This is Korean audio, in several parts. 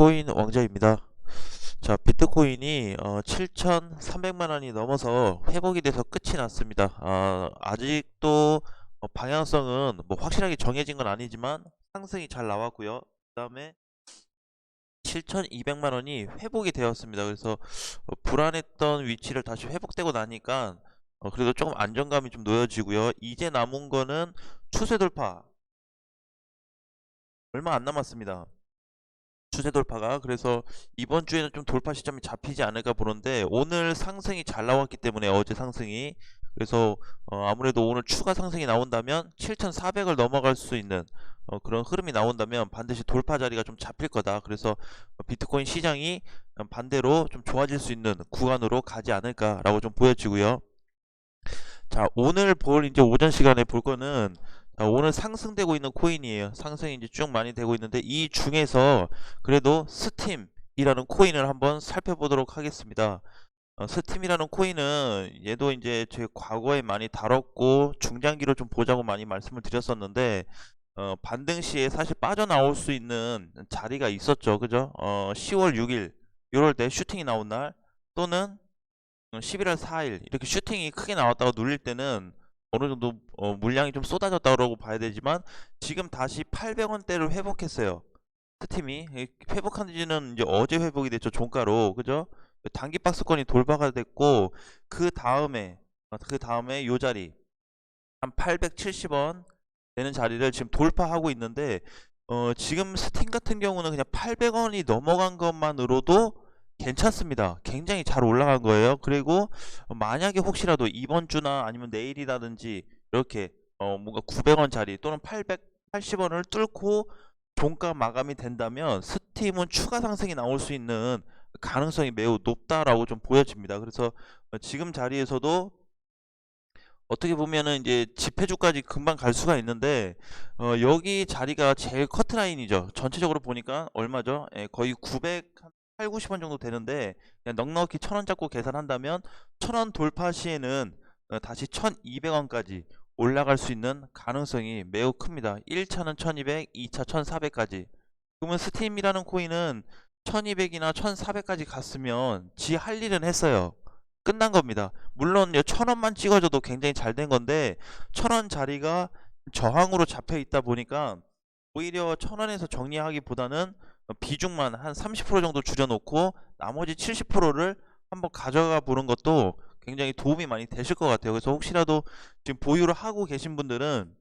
비트코인 왕자입니다. 자, 비트코인이 7,300만 원이 넘어서 회복이 돼서 끝이 났습니다. 아직도 방향성은 뭐 확실하게 정해진 건 아니지만 상승이 잘 나왔고요. 그 다음에 7,200만 원이 회복이 되었습니다. 그래서 불안했던 위치를 다시 회복되고 나니까 그래도 조금 안정감이 좀 놓여지고요. 이제 남은 거는 추세 돌파 얼마 안 남았습니다. 추세 돌파가. 그래서 이번 주에는 좀 돌파 시점이 잡히지 않을까 보는데, 오늘 상승이 잘 나왔기 때문에, 어제 상승이, 그래서 아무래도 오늘 추가 상승이 나온다면 7,400을 넘어갈 수 있는 그런 흐름이 나온다면 반드시 돌파 자리가 좀 잡힐 거다. 그래서 비트코인 시장이 반대로 좀 좋아질 수 있는 구간으로 가지 않을까라고 좀 보여지고요. 자, 오늘 이제 오전 시간에 볼 거는, 자, 오늘 상승되고 있는 코인이에요. 상승이 이제 쭉 많이 되고 있는데, 이 중에서 그래도 스팀이라는 코인을 한번 살펴보도록 하겠습니다. 스팀이라는 코인은 얘도 이제 제 과거에 많이 다뤘고 중장기로 좀 보자고 많이 말씀을 드렸었는데, 반등 시에 사실 빠져나올 수 있는 자리가 있었죠. 그죠? 10월 6일 이럴 때 슈팅이 나온 날, 또는 11월 4일 이렇게 슈팅이 크게 나왔다가 눌릴 때는 어느 정도 물량이 좀 쏟아졌다고 봐야 되지만, 지금 다시 800원대를 회복했어요. 스팀이 회복한 지는 이제 어제 회복이 됐죠. 종가로. 그죠? 단기 박스권이 돌파가 됐고, 그 다음에 요 자리 한 870원 되는 자리를 지금 돌파하고 있는데, 지금 스팀 같은 경우는 그냥 800원이 넘어간 것만으로도 괜찮습니다. 굉장히 잘 올라간 거예요. 그리고 만약에 혹시라도 이번 주나 아니면 내일이라든지 이렇게 뭔가 900원짜리 또는 880원을 뚫고 종가 마감이 된다면, 스팀은 추가 상승이 나올 수 있는 가능성이 매우 높다라고 좀 보여집니다. 그래서 지금 자리에서도 어떻게 보면은 이제 집회주까지 금방 갈 수가 있는데, 여기 자리가 제일 커트라인이죠. 전체적으로 보니까 얼마죠? 거의 8, 90원 정도 되는데, 그냥 넉넉히 1,000원 잡고 계산한다면 1,000원 돌파 시에는 다시 1,200원까지 올라갈 수 있는 가능성이 매우 큽니다. 1차는 1,200, 2차 1,400까지. 그러면 스팀이라는 코인은 1,200이나 1,400까지 갔으면 지 할 일은 했어요. 끝난 겁니다. 물론 1,000원만 찍어줘도 굉장히 잘 된 건데, 1,000원 자리가 저항으로 잡혀 있다 보니까 오히려 1,000원에서 정리하기보다는 비중만 한 30% 정도 줄여놓고 나머지 70%를 한번 가져가 보는 것도 굉장히 도움이 많이 되실 것 같아요. 그래서 혹시라도 지금 보유를 하고 계신 분들은,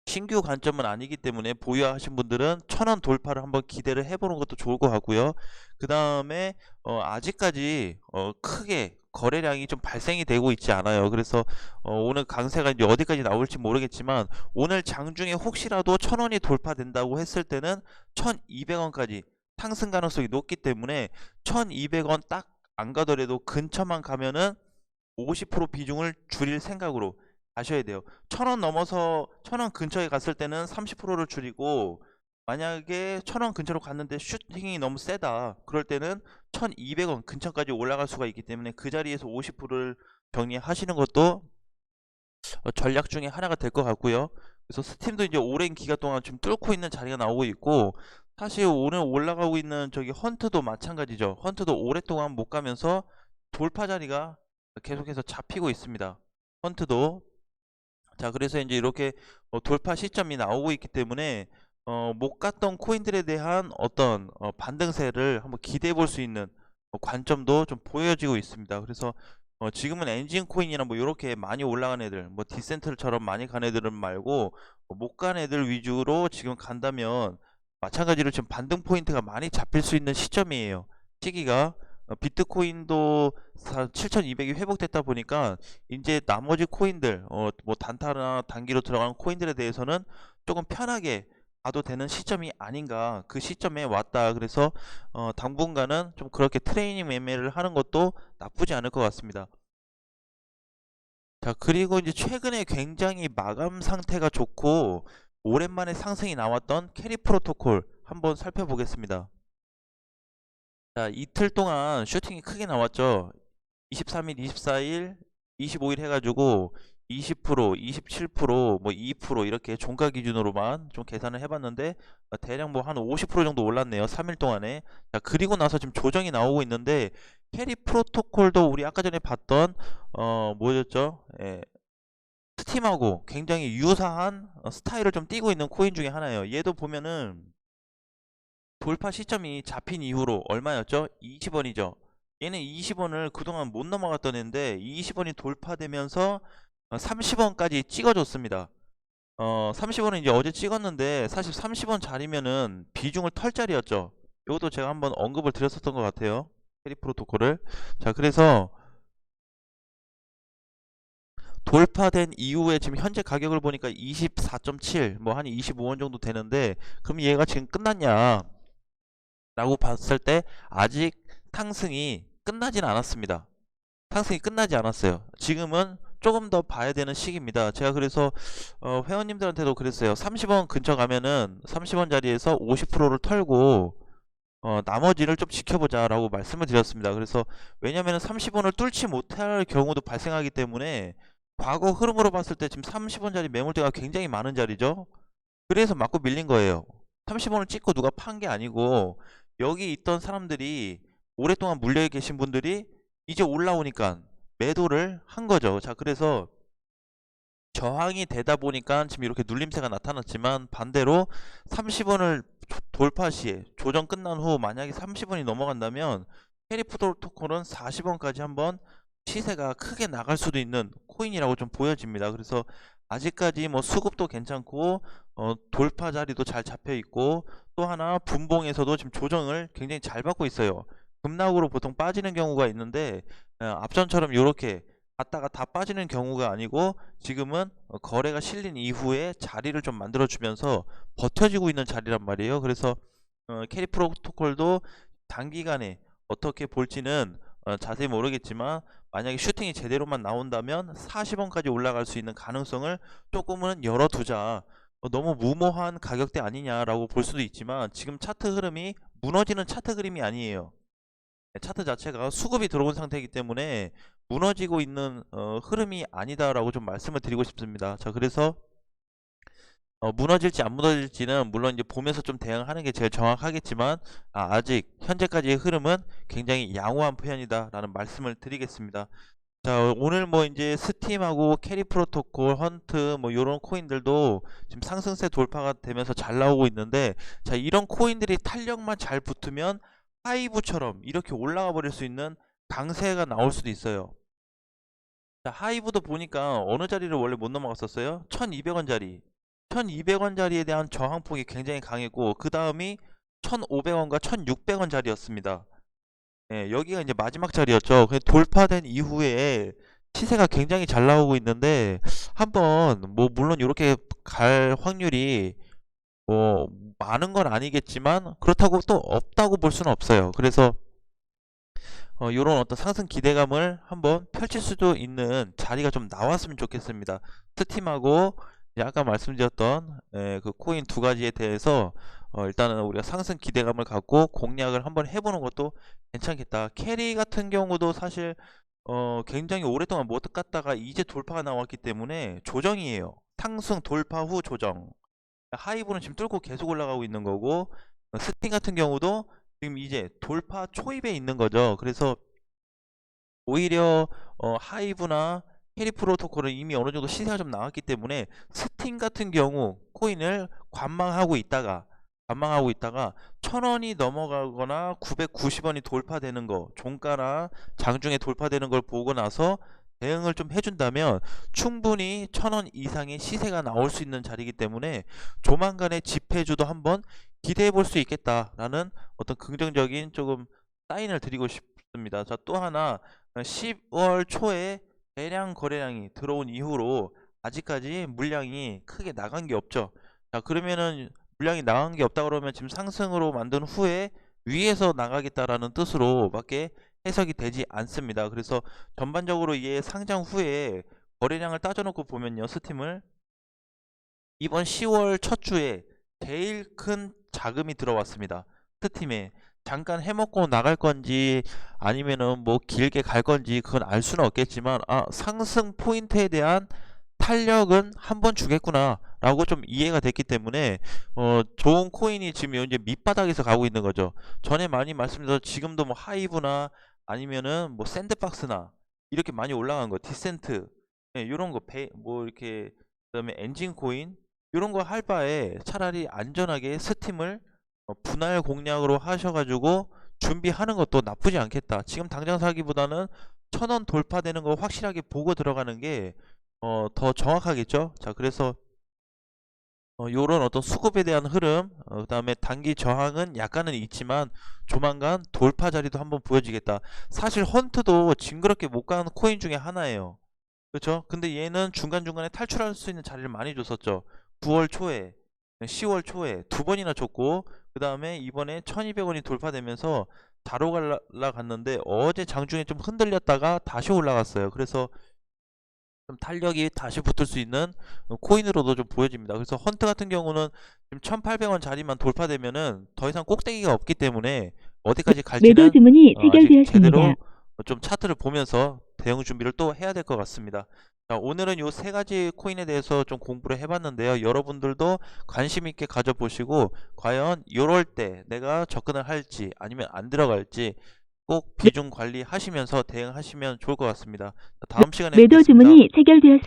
신규 관점은 아니기 때문에 보유하신 분들은 1,000원 돌파를 한번 기대를 해보는 것도 좋을 것 같고요. 그 다음에 아직까지 크게 거래량이 좀 발생이 되고 있지 않아요. 그래서 오늘 강세가 이제 어디까지 나올지 모르겠지만, 오늘 장중에 혹시라도 1,000원이 돌파된다고 했을 때는 1,200원까지 상승 가능성이 높기 때문에, 1,200원 딱 안 가더라도 근처만 가면은 50% 비중을 줄일 생각으로 가셔야 돼요. 1,000원 넘어서 1,000원 근처에 갔을 때는 30%를 줄이고, 만약에 1,000원 근처로 갔는데 슈팅이 너무 세다, 그럴 때는 1,200원 근처까지 올라갈 수가 있기 때문에 그 자리에서 50%를 정리하시는 것도 전략 중에 하나가 될 것 같고요. 그래서 스팀도 이제 오랜 기간 동안 지금 뚫고 있는 자리가 나오고 있고, 사실 오늘 올라가고 있는 저기 헌트도 마찬가지죠. 헌트도 오랫동안 못 가면서 돌파 자리가 계속해서 잡히고 있습니다. 헌트도. 자, 그래서 이제 이렇게 돌파 시점이 나오고 있기 때문에 못 갔던 코인들에 대한 어떤 반등세를 한번 기대해 볼 수 있는 관점도 좀 보여지고 있습니다. 그래서 지금은 엔진 코인이나 뭐 이렇게 많이 올라간 애들, 뭐 디센트처럼 많이 간 애들은 말고, 못 간 애들 위주로 지금 간다면 마찬가지로 지금 반등 포인트가 많이 잡힐 수 있는 시점이에요. 시기가. 비트코인도 7,200이 회복됐다 보니까 이제 나머지 코인들, 뭐 단타나 단기로 들어가는 코인들에 대해서는 조금 편하게 봐도 되는 시점이 아닌가, 그 시점에 왔다. 그래서 당분간은 좀 그렇게 트레이닝 매매를 하는 것도 나쁘지 않을 것 같습니다. 자, 그리고 이제 최근에 굉장히 마감 상태가 좋고 오랜만에 상승이 나왔던 캐리 프로토콜 한번 살펴보겠습니다. 자, 이틀 동안 슈팅이 크게 나왔죠. 23일, 24일, 25일 해가지고 20%, 27%, 뭐 2% 이렇게 종가 기준으로만 좀 계산을 해봤는데 대략 뭐 한 50% 정도 올랐네요. 3일 동안에. 자, 그리고 나서 지금 조정이 나오고 있는데 캐리 프로토콜도 우리 아까 전에 봤던 뭐였죠? 예, 스팀하고 굉장히 유사한 스타일을 좀 띠고 있는 코인 중에 하나예요. 얘도 보면은 돌파 시점이 잡힌 이후로 얼마였죠? 20원이죠. 얘는 20원을 그동안 못 넘어갔던 애인데 20원이 돌파되면서 30원까지 찍어줬습니다. 30원은 이제 어제 찍었는데 사실 30원 자리면은 비중을 털 자리였죠. 이것도 제가 한번 언급을 드렸었던 것 같아요. 캐리 프로토콜을. 자, 그래서 돌파된 이후에 지금 현재 가격을 보니까 24.7, 뭐 한 25원 정도 되는데, 그럼 얘가 지금 끝났냐? 라고 봤을 때 아직 상승이 끝나진 않았습니다. 상승이 끝나지 않았어요. 지금은 조금 더 봐야 되는 시기입니다. 제가 그래서 회원님들한테도 그랬어요. 30원 근처 가면은 30원 자리에서 50%를 털고 나머지를 좀 지켜보자 라고 말씀을 드렸습니다. 그래서 왜냐면은 30원을 뚫지 못할 경우도 발생하기 때문에 과거 흐름으로 봤을 때 지금 30원짜리 매물대가 굉장히 많은 자리죠. 그래서 맞고 밀린 거예요. 30원을 찍고 누가 판 게 아니고 여기 있던 사람들이 오랫동안 물려 계신 분들이 이제 올라오니까 매도를 한 거죠. 자, 그래서 저항이 되다 보니까 지금 이렇게 눌림세가 나타났지만 반대로 30원을 돌파 시에 조정 끝난 후 만약에 30원이 넘어간다면 캐리 프로토콜은 40원까지 한번 시세가 크게 나갈 수도 있는 코인이라고 좀 보여집니다. 그래서 아직까지 뭐 수급도 괜찮고 돌파 자리도 잘 잡혀 있고 또 하나 분봉에서도 지금 조정을 굉장히 잘 받고 있어요. 급락으로 보통 빠지는 경우가 있는데 앞전처럼 이렇게 갔다가 다 빠지는 경우가 아니고 지금은 거래가 실린 이후에 자리를 좀 만들어 주면서 버텨지고 있는 자리란 말이에요. 그래서 캐리 프로토콜도 단기간에 어떻게 볼지는 자세히 모르겠지만 만약에 슈팅이 제대로만 나온다면 40원까지 올라갈 수 있는 가능성을 조금은 열어두자. 너무 무모한 가격대 아니냐라고 볼 수도 있지만 지금 차트 흐름이 무너지는 차트 그림이 아니에요. 차트 자체가 수급이 들어온 상태이기 때문에 무너지고 있는 흐름이 아니다라고 좀 말씀을 드리고 싶습니다. 자, 그래서 무너질지 안 무너질지는 물론 이제 보면서 좀 대응하는 게 제일 정확하겠지만 아직 현재까지의 흐름은 굉장히 양호한 표현이다라는 말씀을 드리겠습니다. 자, 오늘 뭐 이제 스팀하고 캐리 프로토콜, 헌트 뭐 요런 코인들도 지금 상승세 돌파가 되면서 잘 나오고 있는데 자, 이런 코인들이 탄력만 잘 붙으면 하이브처럼 이렇게 올라가 버릴 수 있는 강세가 나올 수도 있어요. 자, 하이브도 보니까 어느 자리를 원래 못 넘어갔었어요? 1200원 자리. 1200원 자리에 대한 저항폭이 굉장히 강했고 그 다음이 1500원과 1600원 자리였습니다. 예, 여기가 이제 마지막 자리였죠. 돌파된 이후에 시세가 굉장히 잘 나오고 있는데 한번 뭐 물론 이렇게 갈 확률이 뭐 많은 건 아니겠지만 그렇다고 또 없다고 볼 수는 없어요. 그래서 이런 어떤 상승 기대감을 한번 펼칠 수도 있는 자리가 좀 나왔으면 좋겠습니다. 스팀하고 이제 아까 말씀드렸던 그 코인 두 가지에 대해서 일단은 우리가 상승 기대감을 갖고 공략을 한번 해보는 것도 괜찮겠다. 캐리 같은 경우도 사실 굉장히 오랫동안 못 갔다가 이제 돌파가 나왔기 때문에 조정이에요. 상승 돌파 후 조정. 하이브는 지금 뚫고 계속 올라가고 있는 거고 스팅 같은 경우도 지금 이제 돌파 초입에 있는 거죠. 그래서 오히려 하이브나 캐리 프로토콜은 이미 어느 정도 시세가 좀 나왔기 때문에 스팅 같은 경우 코인을 관망하고 있다가 1000원이 넘어가거나 990원이 돌파되는 거 종가나 장중에 돌파되는 걸 보고 나서 대응을 좀 해준다면 충분히 1000원 이상의 시세가 나올 수 있는 자리이기 때문에 조만간에 집회주도 한번 기대해 볼 수 있겠다라는 어떤 긍정적인 조금 사인을 드리고 싶습니다. 자, 또 하나 10월 초에 대량 거래량이 들어온 이후로 아직까지 물량이 크게 나간 게 없죠. 자, 그러면은 물량이 나간 게 없다 그러면 지금 상승으로 만든 후에 위에서 나가겠다라는 뜻으로 밖에 해석이 되지 않습니다. 그래서 전반적으로 이게 상장 후에 거래량을 따져놓고 보면요, 스팀을 이번 10월 첫 주에 제일 큰 자금이 들어왔습니다. 스팀에 잠깐 해먹고 나갈 건지 아니면은 뭐 길게 갈 건지 그건 알 수는 없겠지만 상승 포인트에 대한 탄력은 한 번 주겠구나 라고 좀 이해가 됐기 때문에 좋은 코인이 지금 현재 밑바닥에서 가고 있는 거죠. 전에 많이 말씀드렸 지금도 뭐 하이브나 아니면은 뭐 샌드박스나 이렇게 많이 올라간 거 디센트 이런 거 뭐 이렇게 그다음에 엔진 코인 이런 거 할 바에 차라리 안전하게 스팀을 분할 공략으로 하셔가지고 준비하는 것도 나쁘지 않겠다. 지금 당장 사기보다는 1,000원 돌파되는 거 확실하게 보고 들어가는 게 더 정확하겠죠. 자, 그래서 요런 어떤 수급에 대한 흐름, 그다음에 단기 저항은 약간은 있지만 조만간 돌파 자리도 한번 보여지겠다. 사실 헌트도 징그럽게 못 가는 코인 중에 하나예요. 그렇죠? 근데 얘는 중간중간에 탈출할 수 있는 자리를 많이 줬었죠. 9월 초에, 10월 초에 두 번이나 줬고, 그 다음에 이번에 1200원이 돌파되면서 잘 올라갔는데 어제 장중에 좀 흔들렸다가 다시 올라갔어요. 그래서 좀 탄력이 다시 붙을 수 있는 코인으로도 좀 보여집니다. 그래서 헌트 같은 경우는 지금 1800원 자리만 돌파되면은 더 이상 꼭대기가 없기 때문에 어디까지 매도 갈지는 주문이 아직 체결되었습니다. 제대로 좀 차트를 보면서 대응 준비를 또 해야 될 것 같습니다. 자, 오늘은 요 세 가지 코인에 대해서 좀 공부를 해봤는데요. 여러분들도 관심 있게 가져보시고 과연 요럴 때 내가 접근을 할지 아니면 안 들어갈지 꼭 비중 관리하시면서 대응하시면 좋을 것 같습니다. 다음 시간에 매도 뵙겠습니다. 주문이 체결되었습니다.